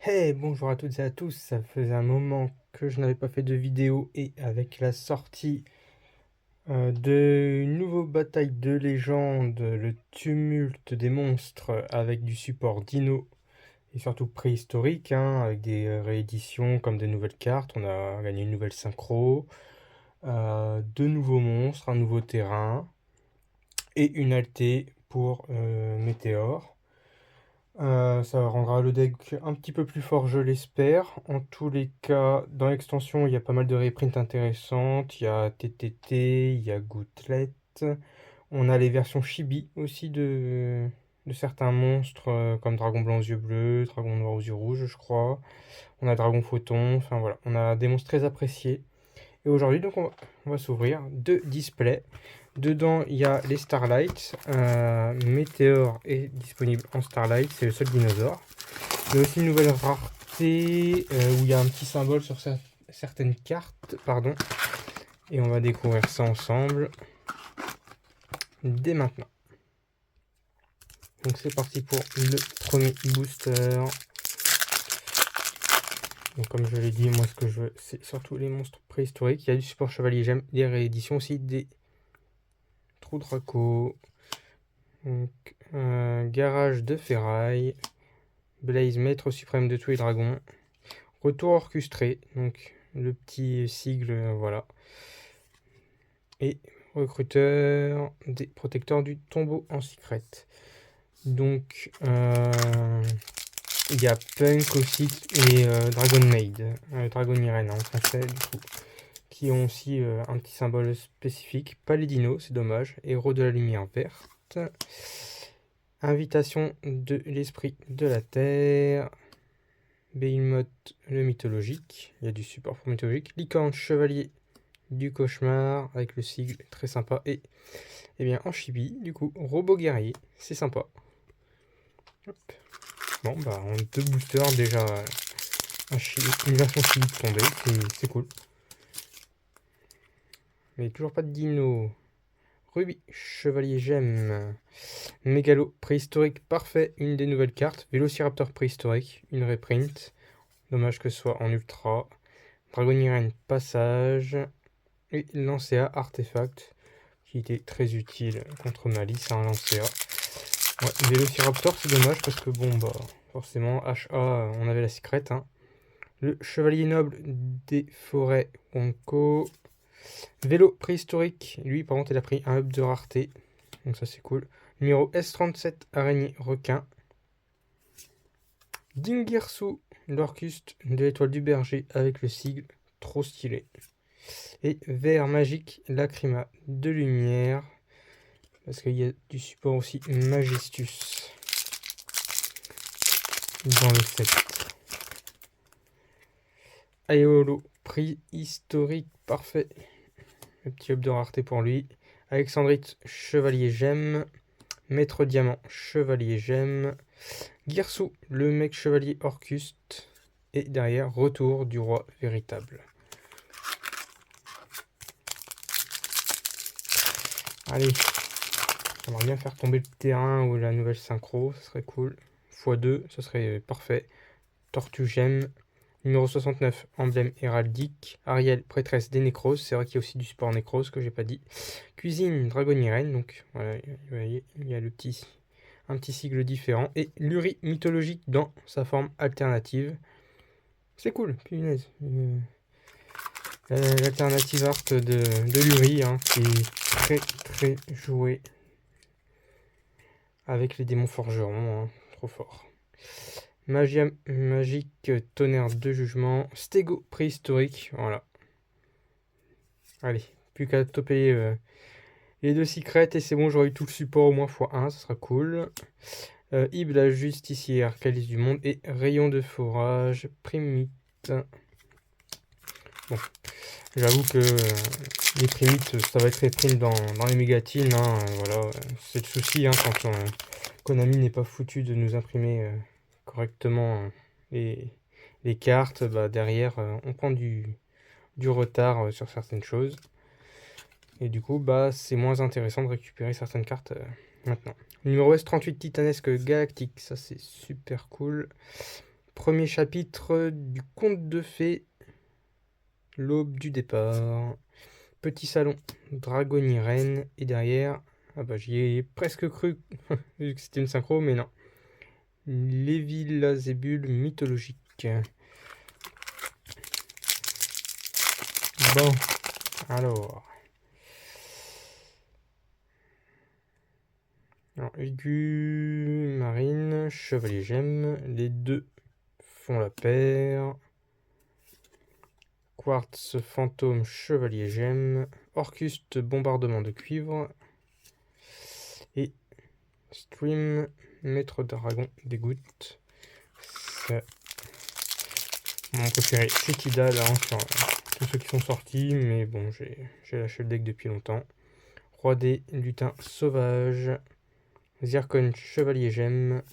Hey, bonjour à toutes et à tous, ça faisait un moment que je n'avais pas fait de vidéo et avec la sortie de nouveau bataille de légende, le tumulte des monstres avec du support dino et surtout préhistorique, hein, avec des rééditions comme des nouvelles cartes, on a gagné une nouvelle synchro, deux nouveaux monstres, un nouveau terrain et une altée pour Météor. Ça rendra le deck un petit peu plus fort, je l'espère. En tous les cas, dans l'extension, il y a pas mal de reprints intéressantes. Il y a TTT, il y a Goutlet. On a les versions chibi aussi de certains monstres, comme Dragon blanc aux yeux bleus, Dragon noir aux yeux rouges, je crois. On a Dragon photon, enfin voilà. On a des monstres très appréciés. Et aujourd'hui, donc, on va s'ouvrir deux displays. Dedans, il y a les Starlight. Météor est disponible en Starlight, c'est le seul dinosaure. Il y a aussi une nouvelle rareté où il y a un petit symbole sur certaines cartes. Pardon. Et on va découvrir ça ensemble dès maintenant. Donc c'est parti pour le premier booster. Donc comme je l'ai dit, moi ce que je veux, c'est surtout les monstres préhistoriques. Il y a du support chevalier, j'aime des rééditions aussi, des trous Draco. Donc, garage de ferraille. Blaze, maître suprême de tous les dragons. Retour orchestré, donc le petit sigle, voilà. Et recruteur des protecteurs du tombeau en secret. Donc, il y a Punk aussi et Dragon Maid, Dragon Irene en français, du coup, qui ont aussi un petit symbole spécifique. Pas les dinos, c'est dommage. Héros de la lumière verte. Invitation de l'esprit de la terre. Behemoth le mythologique. Il y a du support pour mythologique. Licorne chevalier du cauchemar avec le sigle très sympa. Et bien en chibi, du coup, robot guerrier. C'est sympa. Hop. Bon, bah, en deux boosters déjà. Une version chibi tombée. C'est cool. Mais toujours pas de dino. Ruby, chevalier gemme. Mégalo, préhistorique parfait, une des nouvelles cartes. Vélociraptor préhistorique, une reprint. Dommage que ce soit en ultra. Dragon Irene, passage. Et Lancea, artefact, qui était très utile contre Malice, un Lancea. Ouais, Vélociraptor, c'est dommage parce que bon, bah, forcément, HA, on avait la secrète. Hein. Le chevalier noble des forêts Wonko. Vélo préhistorique, lui par contre il a pris un up de rareté, donc ça c'est cool. Numéro S37, araignée requin. Dingirsu, l'orcuste de l'étoile du berger avec le sigle, trop stylé. Et vert magique, lacryma de lumière, parce qu'il y a du support aussi Majestus dans le set. Aeolo, préhistorique, parfait. Le petit up de rareté pour lui. Alexandrite, chevalier gemme. Maître diamant, chevalier gemme. Girsu, le mec chevalier orcuste. Et derrière, retour du roi véritable. Allez, j'aimerais bien faire tomber le terrain ou la nouvelle synchro, ça serait cool. x2, ça serait parfait. Tortue gemme. Numéro 69, emblème héraldique. Ariel, prêtresse des nécroses. C'est vrai qu'il y a aussi du support nécrose que j'ai pas dit. Cuisine, dragon irène. Donc voilà, vous voyez, il y a un petit sigle différent. Et Luri mythologique dans sa forme alternative. C'est cool, punaise. L'alternative art de Luri, hein, qui est très très joué avec les démons forgerons. Hein, trop fort. Magia magique, tonnerre de jugement, stégo préhistorique, voilà. Allez, plus qu'à topper les deux secrets et c'est bon, j'aurai eu tout le support au moins x1, ça sera cool. Ib la justicière, calice du monde et rayon de forage, primite. Bon, j'avoue que les primites, ça va être reprint dans les mégatines, hein, voilà. C'est le souci hein, quand Konami n'est pas foutu de nous imprimer correctement les cartes, bah, derrière on prend du retard sur certaines choses. Et du coup, bah, c'est moins intéressant de récupérer certaines cartes maintenant. Numéro S38 titanesque galactique, ça c'est super cool. Premier chapitre du conte de fées, l'aube du départ. Petit salon, dragonnie reine, et derrière, ah bah j'y ai presque cru, vu que c'était une synchro, mais non. Lévi-Lazébule mythologique. Bon, alors. Aigu, marine, chevalier gemme, les deux font la paire. Quartz, fantôme, chevalier gemme, orcuste, bombardement de cuivre. Et stream, maître dragon, dégoûte. Mon préféré, c'est Tidal, hein, sur tous ceux qui sont sortis, mais bon, j'ai lâché le deck depuis longtemps. Roi des lutins sauvages, Zircon, chevalier gemme,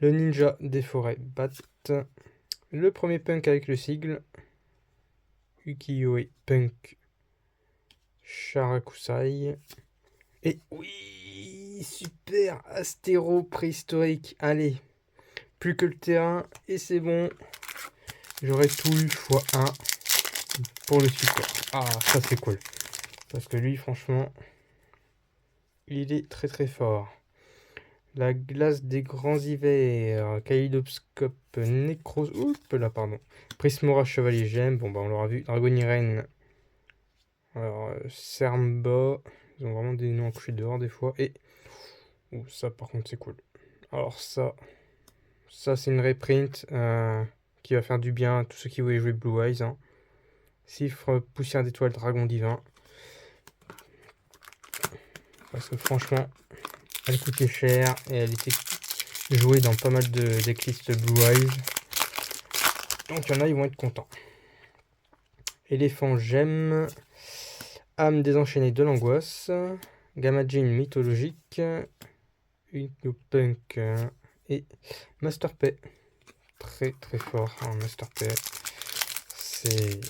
le ninja des forêts bat, le premier punk avec le sigle, Ukiyo-e punk, Sharakusai, et oui, super, astéro préhistorique, allez, plus que le terrain, et c'est bon, j'aurais tout eu x1 pour le support. Ah, ça c'est cool, parce que lui, franchement, il est très très fort. La glace des grands hivers, Kaléidoscope, Nécros, oups là, pardon. Prismora, chevalier gemme, bon bah on l'aura vu. Dragonnie reine, alors Sermba, ils ont vraiment des noms à coucher dehors des fois. Et ça par contre c'est cool. Alors ça c'est une reprint qui va faire du bien à tous ceux qui voulaient jouer Blue Eyes. Hein. Cifre, poussière d'étoile, dragon divin. Parce que franchement, elle coûtait cher et elle était jouée dans pas mal de decklists Blue Eyes. Donc il y en a, ils vont être contents. Éléphant gemme, âme désenchaînée de l'angoisse, Gamma Jean mythologique, Punk et Master P. Très très fort, hein, Master P. C'est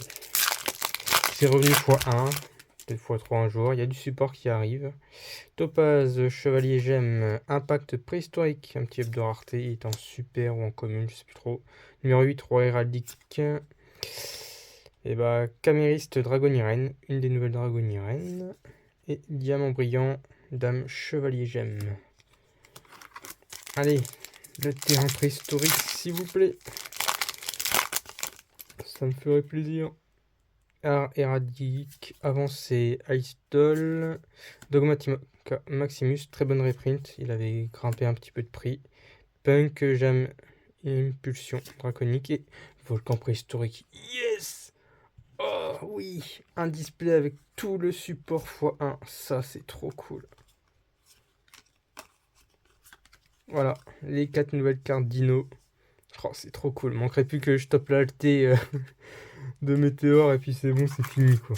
revenu x1, peut-être x3 un jour. Il y a du support qui arrive. Topaz, chevalier gemme, impact préhistorique, un petit up de rareté, il est en super ou en commune, je sais plus trop. Numéro 8, roi héraldique. Et bah, camériste dragonnie reine, une des nouvelles dragonnie reines. Et diamant brillant, dame chevalier gemme. Allez, le terrain préhistorique, s'il vous plaît. Ça me ferait plaisir. Art éradique, avancé, Ice Doll, Dogmatic Maximus, très bonne reprint, il avait grimpé un petit peu de prix. Punk, j'aime impulsion draconique et volcan préhistorique. Yes! Oh oui, un display avec tout le support x1, ça c'est trop cool. Voilà, les 4 nouvelles cartes Dino. Oh, c'est trop cool, manquerait plus que je tope l'alté de Météore et puis c'est bon, c'est fini quoi.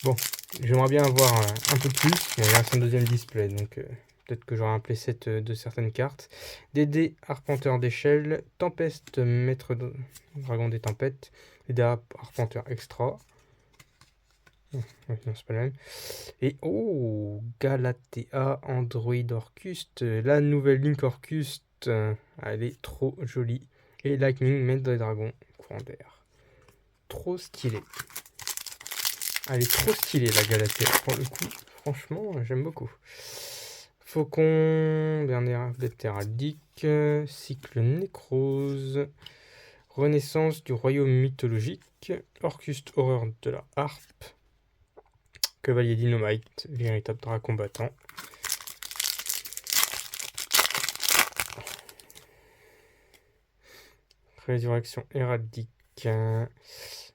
Bon, j'aimerais bien avoir un peu plus, mais il reste un deuxième display, donc peut-être que j'aurai un playset de certaines cartes. DD, Arpenteur d'échelle, Tempeste, Maître Dragon des Tempêtes, DD Arpenteur Extra. Non, c'est pas la même. Et oh, Galatea, Android Orcuste, la nouvelle Link Orcuste, elle est trop jolie. Et Lightning, Maître des Dragons, courant d'air. Trop stylé. Elle est trop stylée la Galatea, pour le coup. Franchement, j'aime beaucoup. Faucon, Bernard héraldique, Cycle Nécrose, Renaissance du royaume mythologique, Orcuste horreur de la harpe, Cavalier Dynamite, véritable drap combattant. Résurrection héraldique,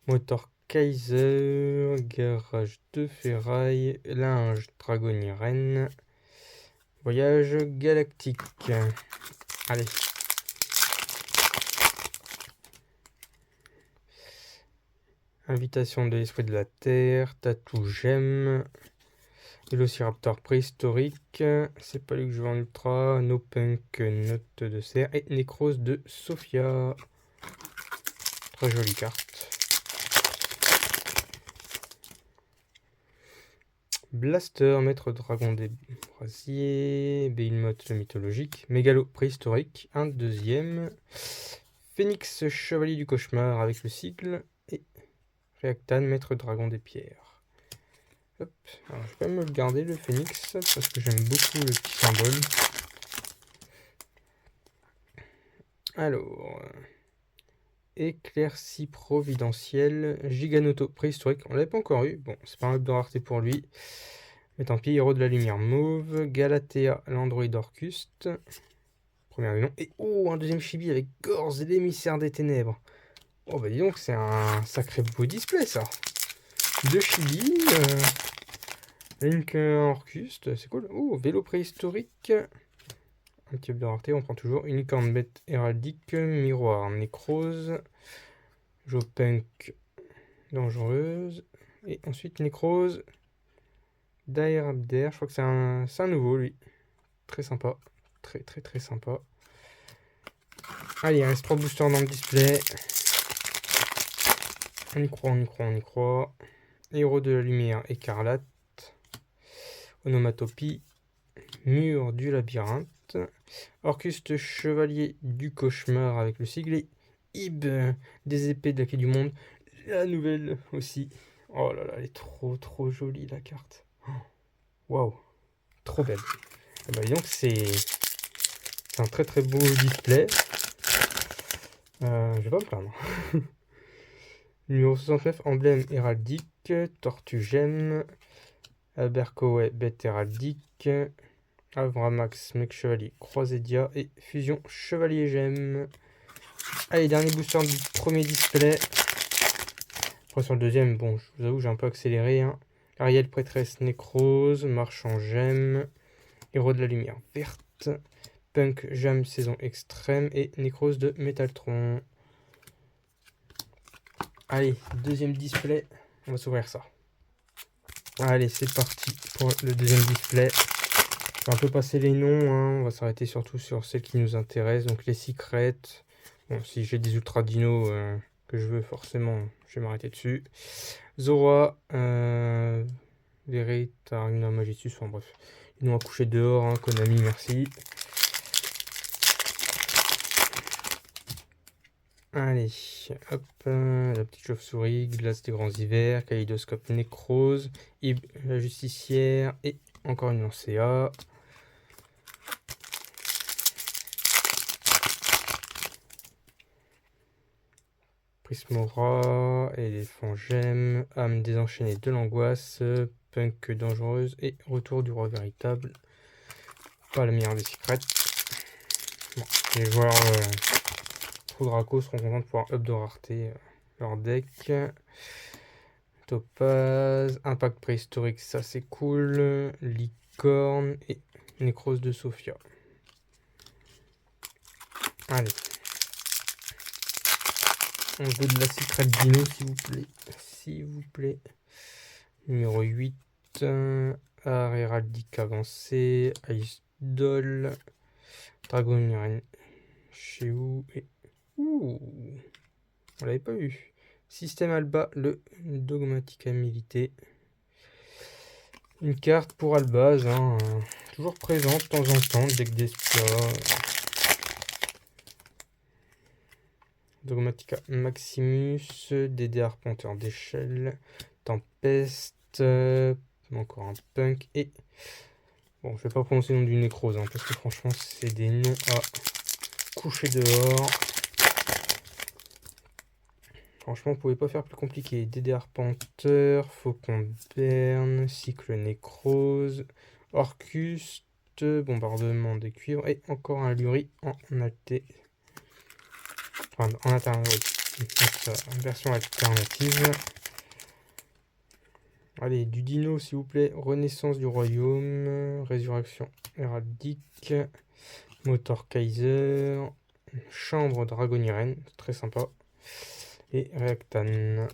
Motor Kaiser, garage de ferraille, linge dragonnie reine, voyage galactique. Allez. Invitation de l'esprit de la terre, tatou gemme, Velociraptor préhistorique, c'est pas lui que je veux en ultra, No Punk, note de serre, et Nécrose de Sophia. Très jolie carte. Blaster, maître dragon des brasiers, Behemoth le mythologique, Mégalo préhistorique, un deuxième, Phénix, chevalier du cauchemar avec le sigle. Et Réactane, maître dragon des pierres. Hop. Alors, je vais quand même me le garder, le phénix, parce que j'aime beaucoup le petit symbole. Alors, éclaircie providentielle, Giganoto préhistorique. On l'avait pas encore eu. Bon, c'est pas un up de rareté pour lui. Mais tant pis, héros de la lumière mauve. Galatea, l'androïde Orcuste. Premier du nom. Et oh, un deuxième chibi avec Gorz, l'émissaire des ténèbres. Oh bah dis donc, c'est un sacré beau display ça. Deux chibi. Link Orcuste, c'est cool. Oh, vélo préhistorique. Un petit up de rareté, on prend toujours. Unicorn bête héraldique. Miroir nécrose. Jopunk dangereuse. Et ensuite nécrose. Dairabder, je crois que c'est un nouveau lui. Très sympa. Très sympa. Allez, il reste 3 boosters dans le display. On y croit, on y croit, on y croit. Héros de la lumière écarlate. Onomatopie. Mur du labyrinthe. Orcuste chevalier du cauchemar avec le sigle. Et Ib des épées de la clé du monde. La nouvelle aussi. Oh là là, elle est trop jolie la carte. Waouh, trop belle. Et bah, donc c'est un très beau display. Je vais pas me plaindre. Numéro 69, emblème héraldique, tortue gemme, Abercowe bête héraldique, Avramax mec chevalier croisédia et fusion chevalier gemme. Allez, dernier booster du premier display. Après sur le deuxième, bon, je vous avoue, j'ai un peu accéléré. Hein. Ariel prêtresse nécrose, marchand gemme, héros de la lumière verte, Punk Jam saison extrême et nécrose de Métaltron. Allez, deuxième display, on va s'ouvrir ça. Allez, c'est parti pour le deuxième display. Je vais un peu passer les noms, hein. On va s'arrêter surtout sur celles qui nous intéressent. Donc les secrets. Bon, si j'ai des ultra dinos que je veux, forcément, je vais m'arrêter dessus. Zora, Veretarina Magitus, enfin bref. Ils nous ont couché dehors, hein. Konami, merci. Allez, hop, la petite chauve-souris, glace des grands hivers, kaléidoscope nécrose, Ib la justicière et encore une lancéa. Prismora, éléphant gemme, âme désenchaînée de l'angoisse, punk dangereuse et retour du roi véritable. Pas la meilleure des secrets. Bon, les joueurs Draco seront contents de pouvoir up de rareté leur deck. Topaz, impact préhistorique, ça c'est cool. Licorne et nécrose de Sophia. Allez. On veut de la secret dino s'il vous plaît. S'il vous plaît. Numéro 8. Art héraldique avancé. Ice Doll. Dragon Mirren. Chez où et. Ouh. On l'avait pas eu. Système Alba, le Dogmatica Milité. Une carte pour Albaz, hein, toujours présente de temps en temps, deck d'Espia. Dogmatica Maximus, DD Arpenteur d'échelle, Tempeste, encore un Punk et. Bon, je vais pas prononcer le nom du nécrose, hein, parce que franchement, c'est des noms à coucher dehors. Franchement, vous pouvez pas faire plus compliqué. DD Arpenteur, Faucon Berne, Cycle Nécrose, Orcuste, Bombardement des cuivres et encore un Luri en alté. Enfin, en alternative, en version alternative. Allez, du dino s'il vous plaît. Renaissance du royaume, Résurrection héraldique, Motor Kaiser, Chambre dragonienne, très sympa. Et Réactane.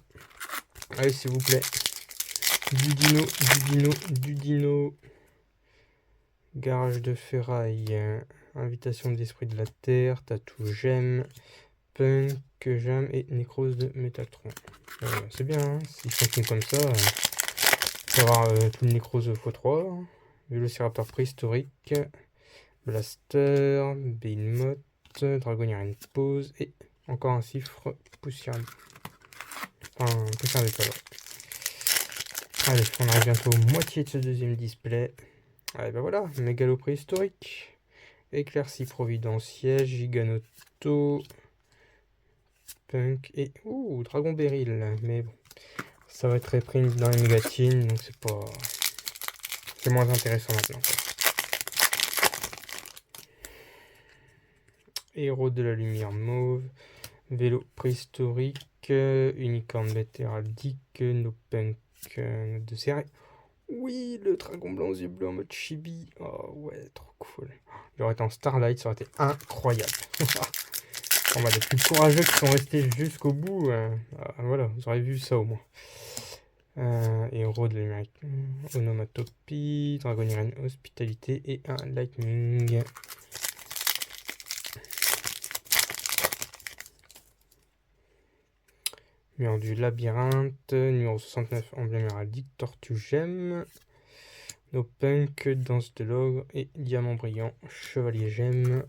Allez, s'il vous plaît. Du dino. Garage de ferraille. Invitation de l'esprit de la terre. Tatou gemme. Punk gemme et nécrose de Métaltron. C'est bien, hein, s'ils continuent comme ça. On va avoir tout le nécrose x3. Vélociraptor préhistorique. Blaster. Behemoth. Dragonienne pose. Et encore un chiffre poussière. Enfin, poussière d'étoile. Allez, on arrive bientôt aux moitié de ce deuxième display. Allez, bah voilà, mégalo préhistorique, éclaircie providentielle, giganoto, punk et... Ouh, dragon beryl. Mais bon, ça va être repris dans les mégatines, donc c'est pas... C'est moins intéressant maintenant, quoi. Héros de la lumière mauve, vélo préhistorique, unicorne bête héraldique, no punk de série. Oui, le dragon blanc aux yeux bleus en mode chibi. Oh ouais, trop cool. Il aurait été en Starlight, ça aurait été incroyable. On va les plus courageux qui sont restés jusqu'au bout. Voilà, vous aurez vu ça au moins. Héros de l'Amérique. Onomatopie, Dragon Irene Hospitalité et un Lightning. Mur du labyrinthe, numéro 69, emblème héraldique, tortue gemme. No punk, danse de l'ogre et diamant brillant, chevalier gemme.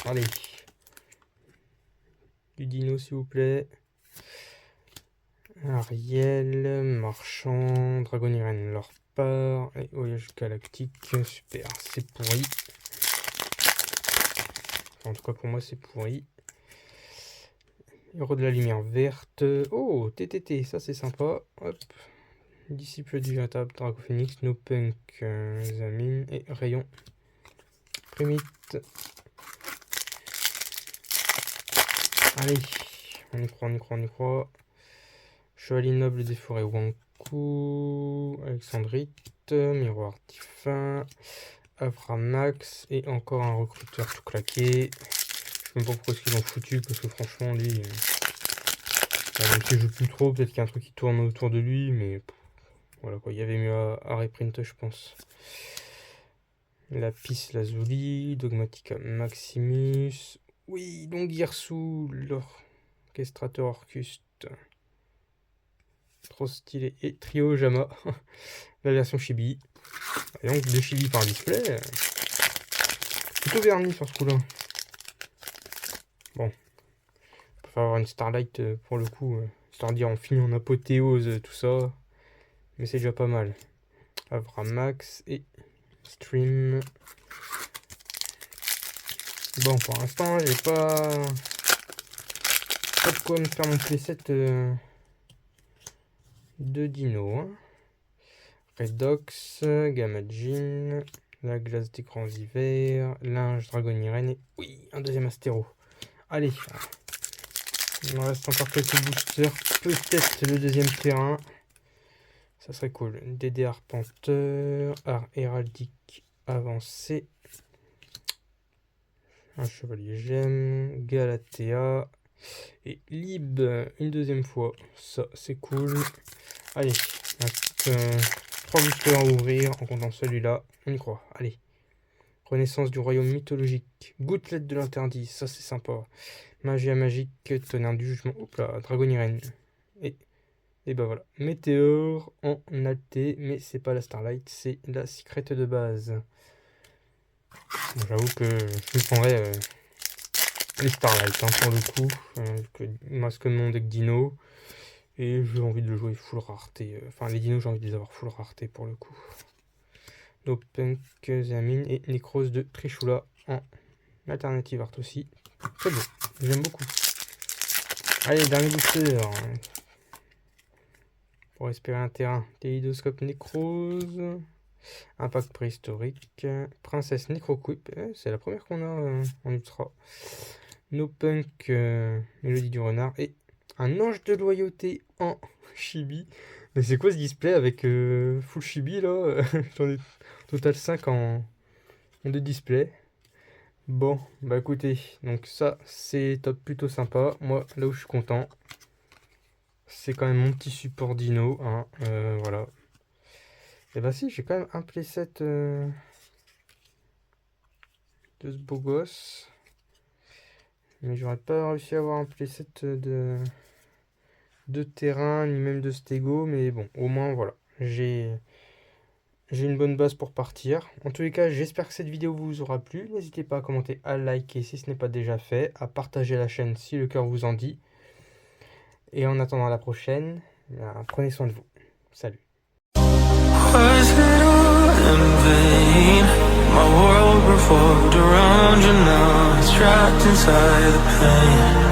Allez. Du dino s'il vous plaît. Ariel, marchand, dragon Irene leur part, et voyage galactique, super, c'est pourri. Enfin, en tout cas pour moi c'est pourri. Héros de la lumière verte, oh TTT, ça c'est sympa, hop. Disciple du véritable Dragon Phoenix, No Punk, Zamine et Rayon. Primite. Allez, on y croit, on y croit, on y croit. Chevalier noble des forêts Wanku, Alexandrite, Miroir Tiffin, Avramax et encore un recruteur tout claqué. Je sais même pas pourquoi ils l'ont foutu parce que franchement lui, même si je joue plus trop, peut-être qu'il y a un truc qui tourne autour de lui, mais voilà quoi, il y avait mieux à reprint je pense. Lapis Lazuli, Dogmatica Maximus, oui, Dongirsu, l'orchestrateur Orcuste. Trop stylé. Et Trio Jama, la version chibi. Et donc 2 chibi par display. Plutôt verni sur ce coup-là. Bon. On peut faire avoir une Starlight pour le coup. Histoire de dire on finit en apothéose, tout ça. Mais c'est déjà pas mal. Avramax et Stream. Bon, pour l'instant, j'ai pas de quoi me faire mon playset de dino. Hein. Redox, Gamma Jean, la glace des grands hivers, linge Dragon Irene et oui, un deuxième astéro. Allez, il me reste encore quelques boosters, peut-être le deuxième terrain. Ça serait cool. DD Arpenteur, art héraldique avancé, un chevalier gemme, Galatea et Lib une deuxième fois. Ça, c'est cool. Allez, 3 boosters à ouvrir en comptant celui-là. On y croit. Allez. Renaissance du royaume mythologique. Gouttelette de l'interdit. Ça, c'est sympa. Magia magique. Tonnerre du jugement. Hop là. Dragon Irene. Et bah voilà. Météore en alté. Mais c'est pas la Starlight. C'est la Secret de base. Bon, j'avoue que je prendrais les Starlight hein, pour le coup. Masque de mon deck dino. Et j'ai envie de le jouer full rareté. Enfin, les dinos, j'ai envie de les avoir full rareté pour le coup. No Punk, Zamine et Necrose de Trishula en alternative art aussi. Très beau, j'aime beaucoup. Allez, dernier booster. Pour espérer un terrain. Télédoscope Necrose. Impact préhistorique. Princesse Necroquip. C'est la première qu'on a en ultra. No Punk, Mélodie du renard. Et un ange de loyauté en chibi. Mais c'est quoi ce display avec full chibi là? J'en ai total 5 en 2 displays. Bon, bah écoutez, donc ça c'est top, plutôt sympa. Moi, là où je suis content, c'est quand même mon petit support dino. Hein, voilà. Et bah si, j'ai quand même un playset de ce beau gosse. Mais j'aurais pas réussi à avoir un playset de terrain, ni même de stego. Mais bon, au moins voilà. J'ai j'ai une bonne base pour partir. En tous les cas, j'espère que cette vidéo vous aura plu. N'hésitez pas à commenter, à liker si ce n'est pas déjà fait, à partager la chaîne si le cœur vous en dit. Et en attendant la prochaine, prenez soin de vous. Salut. Was it all in vain? My world revolved around you, now it's trapped inside the pain.